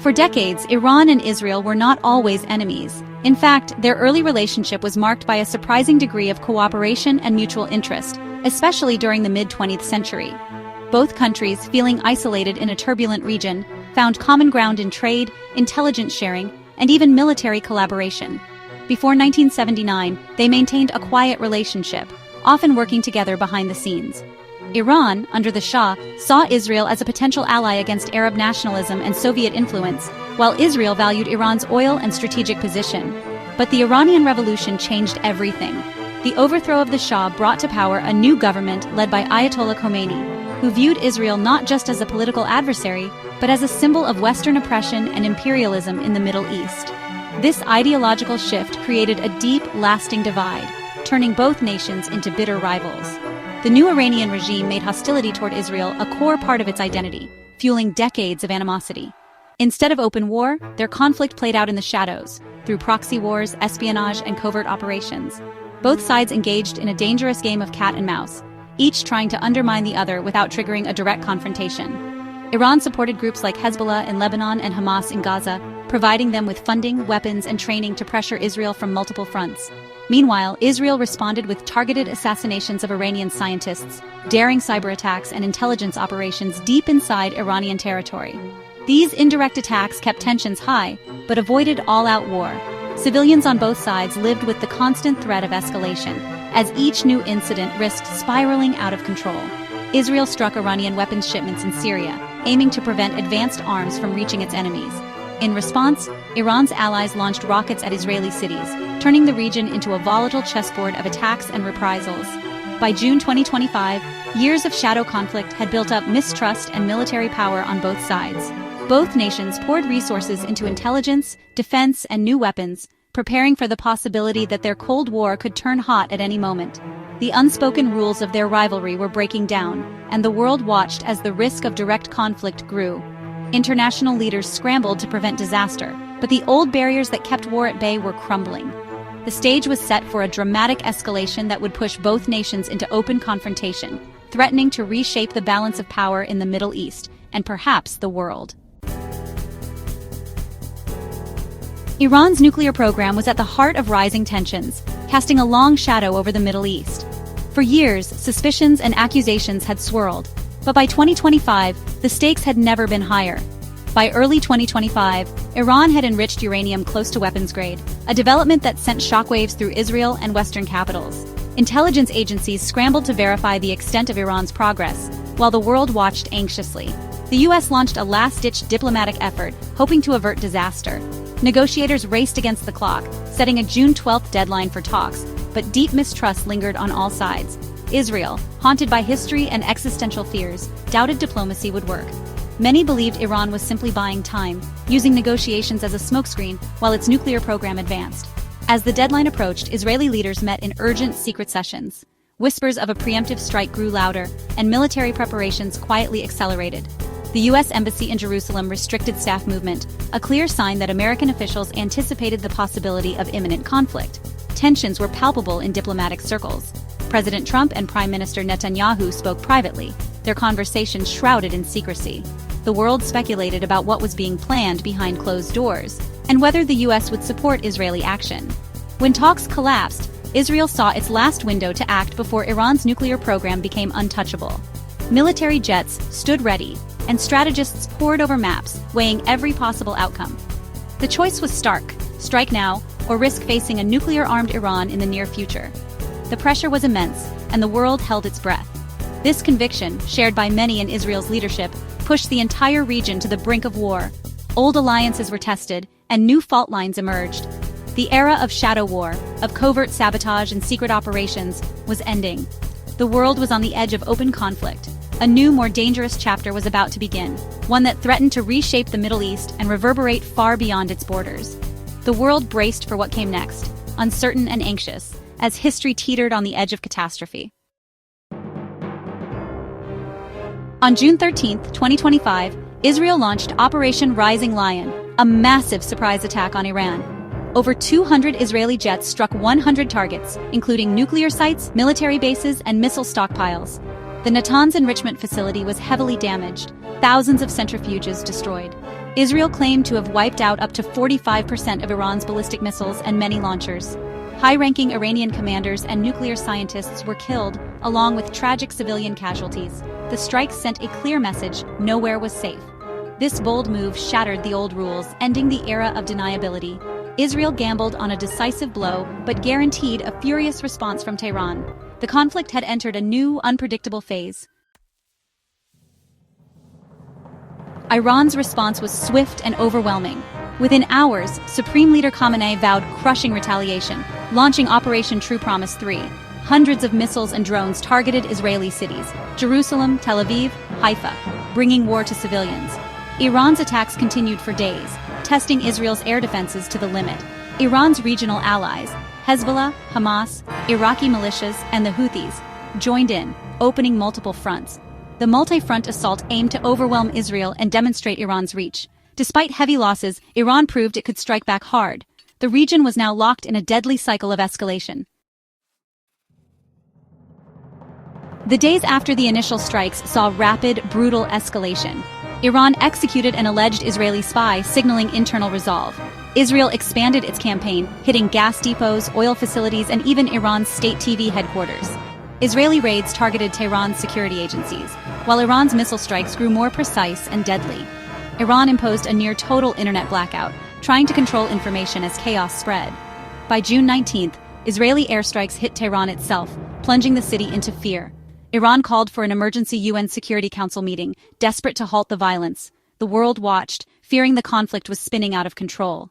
For decades, Iran and Israel were not always enemies. In fact, their early relationship was marked by a surprising degree of cooperation and mutual interest, especially during the mid-20th century. Both countries, feeling isolated in a turbulent region, found common ground in trade, intelligence sharing, and even military collaboration. Before 1979, they maintained a quiet relationship, often working together behind the scenes. Iran, under the Shah, saw Israel as a potential ally against Arab nationalism and Soviet influence, while Israel valued Iran's oil and strategic position. But the Iranian Revolution changed everything. The overthrow of the Shah brought to power a new government led by Ayatollah Khomeini, who viewed Israel not just as a political adversary, but as a symbol of Western oppression and imperialism in the Middle East. This ideological shift created a deep, lasting divide, turning both nations into bitter rivals. The new Iranian regime made hostility toward Israel a core part of its identity, fueling decades of animosity. Instead of open war, their conflict played out in the shadows, through proxy wars, espionage, and covert operations. Both sides engaged in a dangerous game of cat and mouse, each trying to undermine the other without triggering a direct confrontation. Iran supported groups like Hezbollah in Lebanon and Hamas in Gaza, providing them with funding, weapons, and training to pressure Israel from multiple fronts. Meanwhile, Israel responded with targeted assassinations of Iranian scientists, daring cyber attacks and intelligence operations deep inside Iranian territory. These indirect attacks kept tensions high, but avoided all-out war. Civilians on both sides lived with the constant threat of escalation, as each new incident risked spiraling out of control. Israel struck Iranian weapons shipments in Syria, aiming to prevent advanced arms from reaching its enemies. In response, Iran's allies launched rockets at Israeli cities, turning the region into a volatile chessboard of attacks and reprisals. By June 2025, years of shadow conflict had built up mistrust and military power on both sides. Both nations poured resources into intelligence, defense, and new weapons, preparing for the possibility that their Cold War could turn hot at any moment. The unspoken rules of their rivalry were breaking down, and the world watched as the risk of direct conflict grew. International leaders scrambled to prevent disaster, but the old barriers that kept war at bay were crumbling. The stage was set for a dramatic escalation that would push both nations into open confrontation, threatening to reshape the balance of power in the Middle East, and perhaps the world. Iran's nuclear program was at the heart of rising tensions, casting a long shadow over the Middle East. For years, suspicions and accusations had swirled, but by 2025, the stakes had never been higher. By early 2025, Iran had enriched uranium close to weapons grade, a development that sent shockwaves through Israel and Western capitals. Intelligence agencies scrambled to verify the extent of Iran's progress, while the world watched anxiously. The U.S. launched a last-ditch diplomatic effort, hoping to avert disaster. Negotiators raced against the clock, setting a June 12 deadline for talks, but deep mistrust lingered on all sides. Israel, haunted by history and existential fears, doubted diplomacy would work. Many believed Iran was simply buying time, using negotiations as a smokescreen while its nuclear program advanced. As the deadline approached, Israeli leaders met in urgent secret sessions. Whispers of a preemptive strike grew louder, and military preparations quietly accelerated. The U.S. Embassy in Jerusalem restricted staff movement, a clear sign that American officials anticipated the possibility of imminent conflict. Tensions were palpable in diplomatic circles. President Trump and Prime Minister Netanyahu spoke privately, their conversation shrouded in secrecy. The world speculated about what was being planned behind closed doors, and whether the U.S. would support Israeli action. When talks collapsed, Israel saw its last window to act before Iran's nuclear program became untouchable. Military jets stood ready, and strategists pored over maps, weighing every possible outcome. The choice was stark: strike now, or risk facing a nuclear-armed Iran in the near future. The pressure was immense, and the world held its breath. This conviction, shared by many in Israel's leadership, pushed the entire region to the brink of war. Old alliances were tested, and new fault lines emerged. The era of shadow war, of covert sabotage and secret operations, was ending. The world was on the edge of open conflict. A new, more dangerous chapter was about to begin, one that threatened to reshape the Middle East and reverberate far beyond its borders. The world braced for what came next, uncertain and anxious, as history teetered on the edge of catastrophe. On June 13, 2025, Israel launched Operation Rising Lion, a massive surprise attack on Iran. Over 200 Israeli jets struck 100 targets, including nuclear sites, military bases, and missile stockpiles. The Natanz enrichment facility was heavily damaged, thousands of centrifuges destroyed. Israel claimed to have wiped out up to 45% of Iran's ballistic missiles and many launchers. High-ranking Iranian commanders and nuclear scientists were killed, along with tragic civilian casualties. The strikes sent a clear message: nowhere was safe. This bold move shattered the old rules, ending the era of deniability. Israel gambled on a decisive blow, but guaranteed a furious response from Tehran. The conflict had entered a new, unpredictable phase. Iran's response was swift and overwhelming. Within hours, Supreme Leader Khamenei vowed crushing retaliation, launching Operation True Promise 3. Hundreds of missiles and drones targeted Israeli cities: Jerusalem, Tel Aviv, Haifa, bringing war to civilians. Iran's attacks continued for days, testing Israel's air defenses to the limit. Iran's regional allies, Hezbollah, Hamas, Iraqi militias, and the Houthis, joined in, opening multiple fronts. The multi-front assault aimed to overwhelm Israel and demonstrate Iran's reach. Despite heavy losses, Iran proved it could strike back hard. The region was now locked in a deadly cycle of escalation. The days after the initial strikes saw rapid, brutal escalation. Iran executed an alleged Israeli spy, signaling internal resolve. Israel expanded its campaign, hitting gas depots, oil facilities, and even Iran's state TV headquarters. Israeli raids targeted Tehran's security agencies, while Iran's missile strikes grew more precise and deadly. Iran imposed a near-total internet blackout, trying to control information as chaos spread. By June 19th, Israeli airstrikes hit Tehran itself, plunging the city into fear. Iran called for an emergency UN Security Council meeting, desperate to halt the violence. The world watched, fearing the conflict was spinning out of control.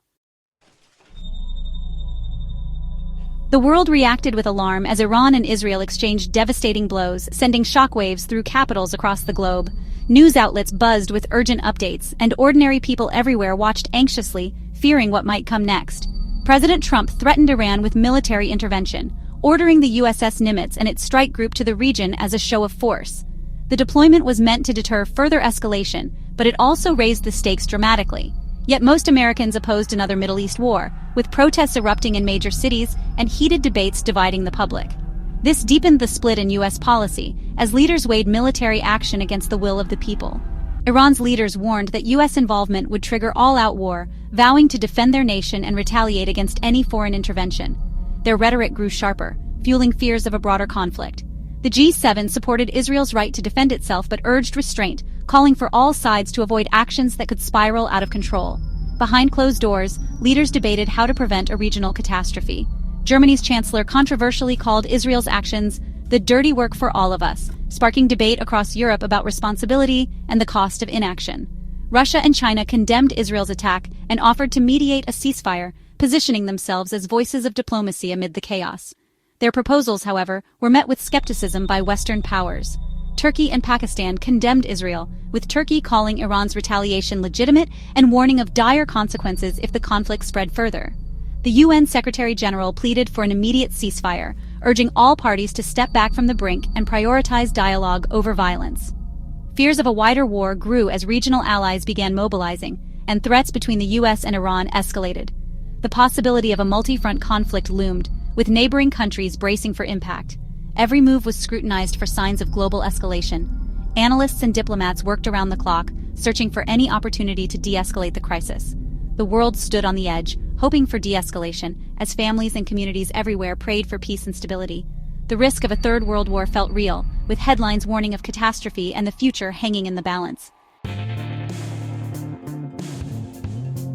The world reacted with alarm as Iran and Israel exchanged devastating blows, sending shockwaves through capitals across the globe. News outlets buzzed with urgent updates, and ordinary people everywhere watched anxiously, fearing what might come next. President Trump threatened Iran with military intervention, ordering the USS Nimitz and its strike group to the region as a show of force. The deployment was meant to deter further escalation, but it also raised the stakes dramatically. Yet most Americans opposed another Middle East war, with protests erupting in major cities and heated debates dividing the public. This deepened the split in U.S. policy, as leaders weighed military action against the will of the people. Iran's leaders warned that U.S. involvement would trigger all-out war, vowing to defend their nation and retaliate against any foreign intervention. Their rhetoric grew sharper, fueling fears of a broader conflict. The G7 supported Israel's right to defend itself but urged restraint, calling for all sides to avoid actions that could spiral out of control. Behind closed doors, leaders debated how to prevent a regional catastrophe. Germany's chancellor controversially called Israel's actions the dirty work for all of us, sparking debate across Europe about responsibility and the cost of inaction. Russia and China condemned Israel's attack and offered to mediate a ceasefire, positioning themselves as voices of diplomacy amid the chaos. Their proposals, however, were met with skepticism by Western powers. Turkey and Pakistan condemned Israel, with Turkey calling Iran's retaliation legitimate and warning of dire consequences if the conflict spread further. The UN Secretary-General pleaded for an immediate ceasefire, urging all parties to step back from the brink and prioritize dialogue over violence. Fears of a wider war grew as regional allies began mobilizing, and threats between the US and Iran escalated. The possibility of a multi-front conflict loomed, with neighboring countries bracing for impact. Every move was scrutinized for signs of global escalation. Analysts and diplomats worked around the clock, searching for any opportunity to de-escalate the crisis. The world stood on the edge, hoping for de-escalation, as families and communities everywhere prayed for peace and stability. The risk of a third world war felt real, with headlines warning of catastrophe and the future hanging in the balance.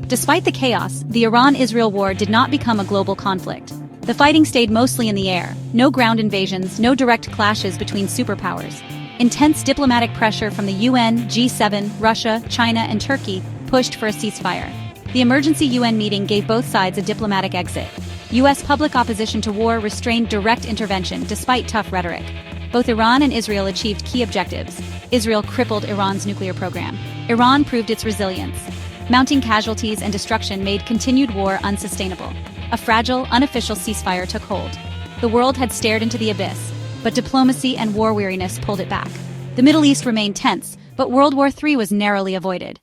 Despite the chaos, the Iran-Israel war did not become a global conflict. The fighting stayed mostly in the air. No ground invasions, no direct clashes between superpowers. Intense diplomatic pressure from the UN, G7, Russia, China, and Turkey pushed for a ceasefire. The emergency UN meeting gave both sides a diplomatic exit. US public opposition to war restrained direct intervention despite tough rhetoric. Both Iran and Israel achieved key objectives. Israel crippled Iran's nuclear program. Iran proved its resilience. Mounting casualties and destruction made continued war unsustainable. A fragile, unofficial ceasefire took hold. The world had stared into the abyss, but diplomacy and war weariness pulled it back. The Middle East remained tense, but World War III was narrowly avoided.